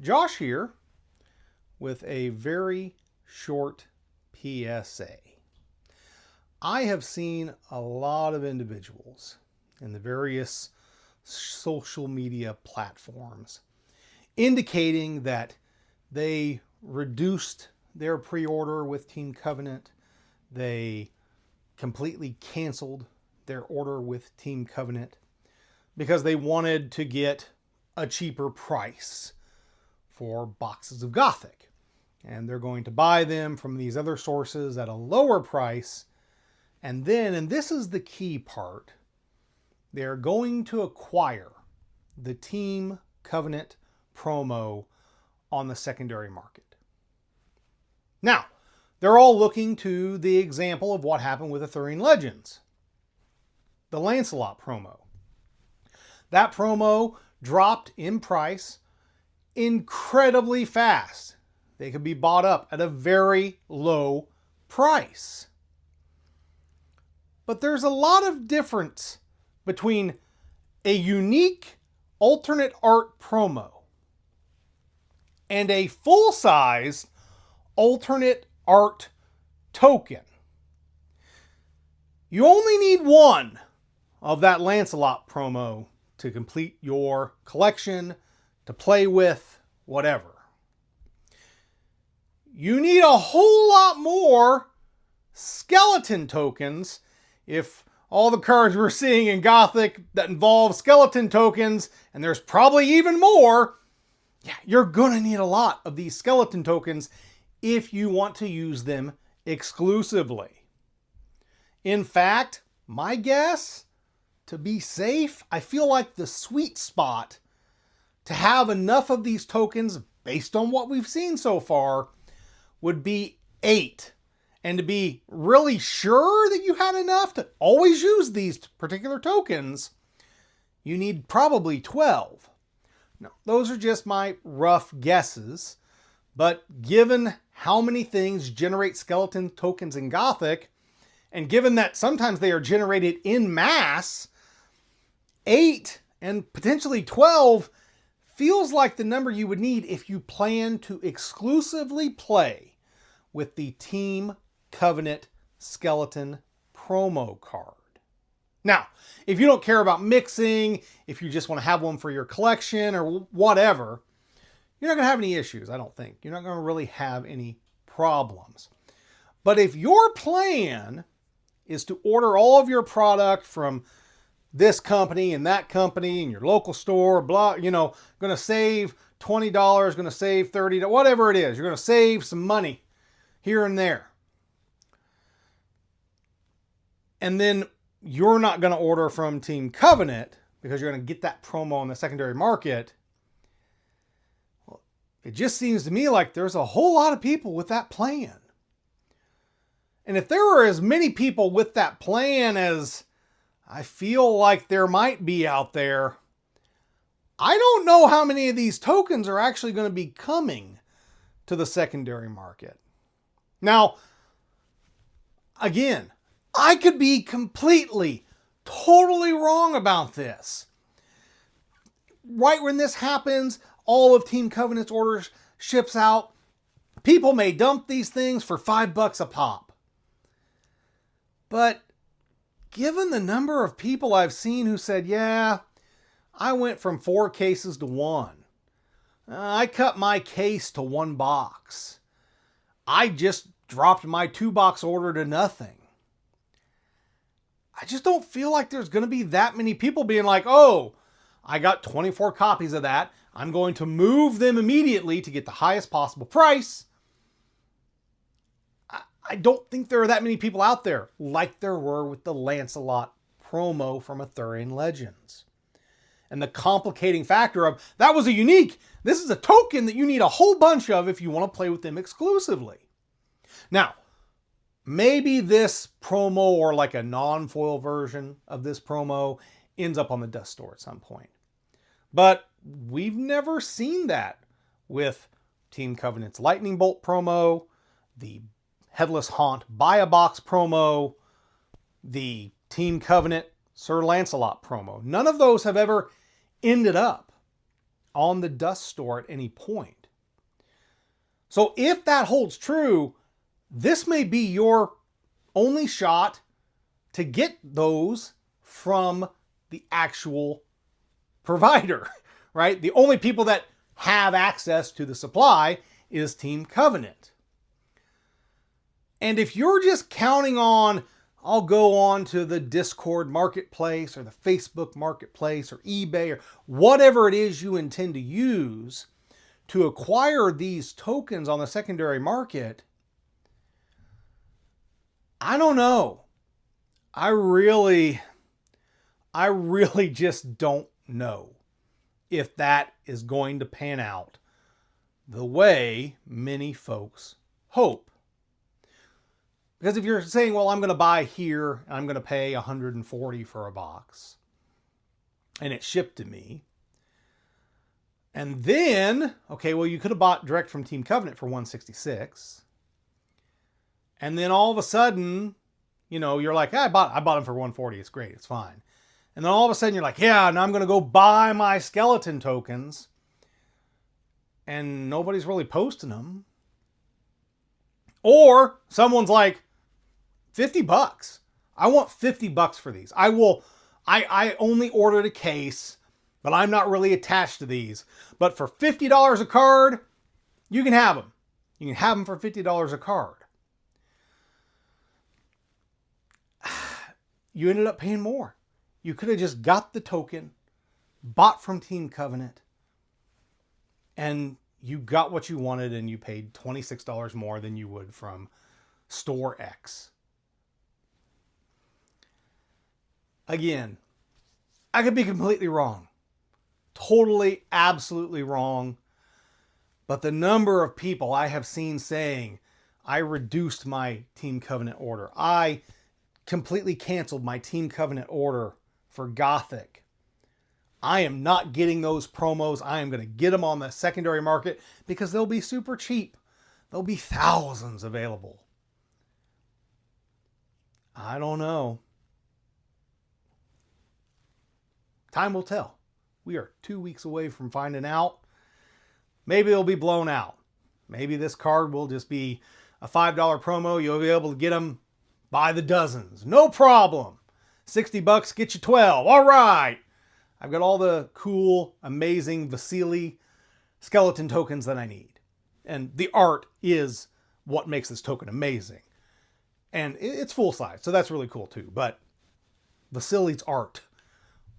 Josh here with a very short PSA. I have seen a lot of individuals in the various social media platforms indicating that they reduced their pre-order with Team Covenant. They completely canceled their order with Team Covenant because they wanted to get a cheaper price for boxes of Gothic. And they're going to buy them from these other sources at a lower price. And then, and this is the key part, they're going to acquire the Team Covenant promo on the secondary market. Now, they're all looking to the example of what happened with Arthurian Legends. The Lancelot promo. That promo dropped in price incredibly fast. They could be bought up at a very low price. But there's a lot of difference between a unique alternate art promo and a full-size alternate art token. You only need one of that Lancelot promo to complete your collection, to play with, whatever. You need a whole lot more skeleton tokens if all the cards we're seeing in Gothic that involve skeleton tokens, and there's probably even more, you're going to need a lot of these skeleton tokens if you want to use them exclusively. In fact, my guess, to be safe, I feel like the sweet spot to have enough of these tokens, based on what we've seen so far, would be 8. And to be really sure that you had enough to always use these particular tokens, you need probably 12. Now, those are just my rough guesses, but given how many things generate skeleton tokens in Gothic, and given that sometimes they are generated in mass, 8 and potentially 12 feels like the number you would need if you plan to exclusively play with the Team Covenant Skeleton promo card. Now, if you don't care about mixing, if you just want to have one for your collection or whatever, you're not going to have any issues, I don't think. You're not going to really have any problems. But if your plan is to order all of your product from this company and that company and your local store, blah, going to save $20, going to save $30, whatever it is, you're going to save some money here and there. And then you're not going to order from Team Covenant because you're going to get that promo on the secondary market. Well, it just seems to me like there's a whole lot of people with that plan. And if there are as many people with that plan as I feel like there might be out there, I don't know how many of these tokens are actually going to be coming to the secondary market. Now, again, I could be completely, totally wrong about this. Right when this happens, all of Team Covenant's orders ships out. People may dump these things for $5 a pop. But given the number of people I've seen who said, yeah, I went from 4 cases to 1. I cut my case to 1 box. I just dropped my 2-box order to nothing. I just don't feel like there's going to be that many people being like, oh, I got 24 copies of that. I'm going to move them immediately to get the highest possible price. I don't think there are that many people out there like there were with the Lancelot promo from Arthurian Legends. And the complicating factor of, that was a unique, this is a token that you need a whole bunch of if you want to play with them exclusively. Now, maybe this promo or like a non-foil version of this promo ends up on the dust store at some point. But we've never seen that with Team Covenant's Lightning Bolt promo, the Headless Haunt Buy-A-Box promo, the Team Covenant Sir Lancelot promo. None of those have ever ended up on the dust store at any point. So if that holds true, this may be your only shot to get those from the actual provider, right? The only people that have access to the supply is Team Covenant. And if you're just counting on, I'll go on to the Discord marketplace or the Facebook marketplace or eBay or whatever it is you intend to use to acquire these tokens on the secondary market, I don't know. I really just don't know if that is going to pan out the way many folks hope. Because if you're saying, well, I'm going to buy here and I'm going to pay $140 for a box and it's shipped to me. And then, okay, well, you could have bought direct from Team Covenant for $166. And then all of a sudden, you know, you're like, I bought them for $140. It's great. It's fine. And then all of a sudden you're like, yeah, now I'm going to go buy my skeleton tokens. And nobody's really posting them. Or someone's like, $50. I want $50 for these. I only ordered a case, but I'm not really attached to these. But for $50 a card, you can have them. You can have them for $50 a card. You ended up paying more. You could have just got the token, bought from Team Covenant, and you got what you wanted and you paid $26 more than you would from Store X. Again, I could be completely wrong. Totally, absolutely wrong. But the number of people I have seen saying, I reduced my Team Covenant order. I completely canceled my Team Covenant order for Gothic. I am not getting those promos. I am going to get them on the secondary market because they'll be super cheap. There'll be thousands available. I don't know. Time will tell. We are 2 weeks away from finding out. Maybe it'll be blown out. Maybe this card will just be a $5 promo. You'll be able to get them by the dozens. No problem. $60 get you 12. All right. I've got all the cool, amazing Vasily skeleton tokens that I need. And the art is what makes this token amazing. And it's full size, so that's really cool too. But Vasily's art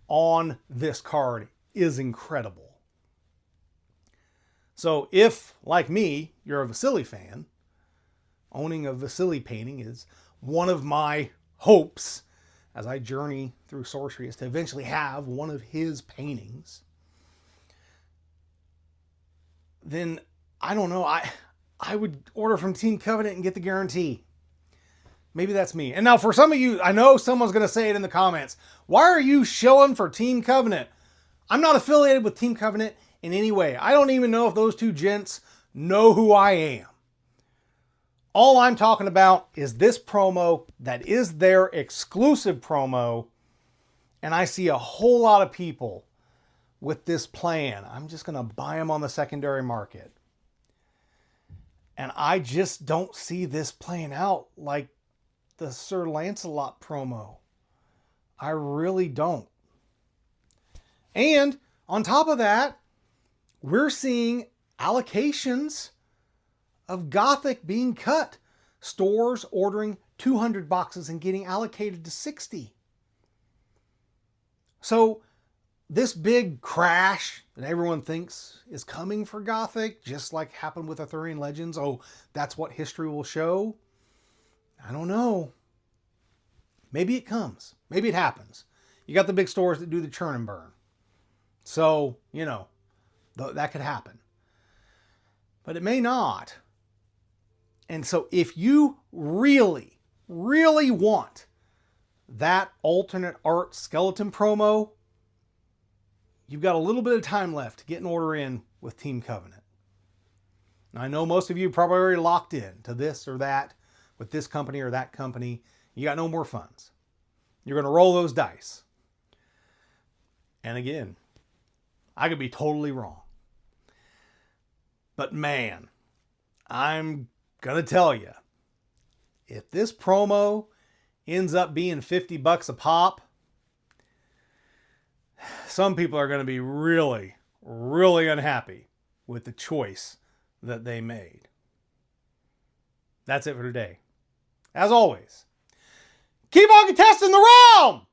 on this card is incredible. So if, like me, you're a Vasily fan, owning a Vasily painting is one of my hopes as I journey through Sorcery, is to eventually have one of his paintings. Then, I don't know, I would order from Team Covenant and get the guarantee. Maybe that's me. And now for some of you, I know someone's going to say it in the comments. Why are you shilling for Team Covenant? I'm not affiliated with Team Covenant in any way. I don't even know if those two gents know who I am. All I'm talking about is this promo that is their exclusive promo. And I see a whole lot of people with this plan. I'm just going to buy them on the secondary market. And I just don't see this playing out like the Sir Lancelot promo. I really don't. And on top of that, we're seeing allocations of Gothic being cut. Stores ordering 200 boxes and getting allocated to 60. So this big crash that everyone thinks is coming for Gothic, just like happened with Arthurian Legends, oh, that's what history will show. I don't know. Maybe it comes. Maybe it happens. You got the big stores that do the churn and burn. So, you know, that could happen. But it may not. And so if you really, really want that alternate art skeleton promo, you've got a little bit of time left to get an order in with Team Covenant. Now, I know most of you probably already locked in to this or that with this company or that company. You got no more funds. You're going to roll those dice. And again, I could be totally wrong. But man, I'm gonna tell you, if this promo ends up being $50 a pop, some people are going to be really, really unhappy with the choice that they made. That's it for today. As always, keep on contesting the realm!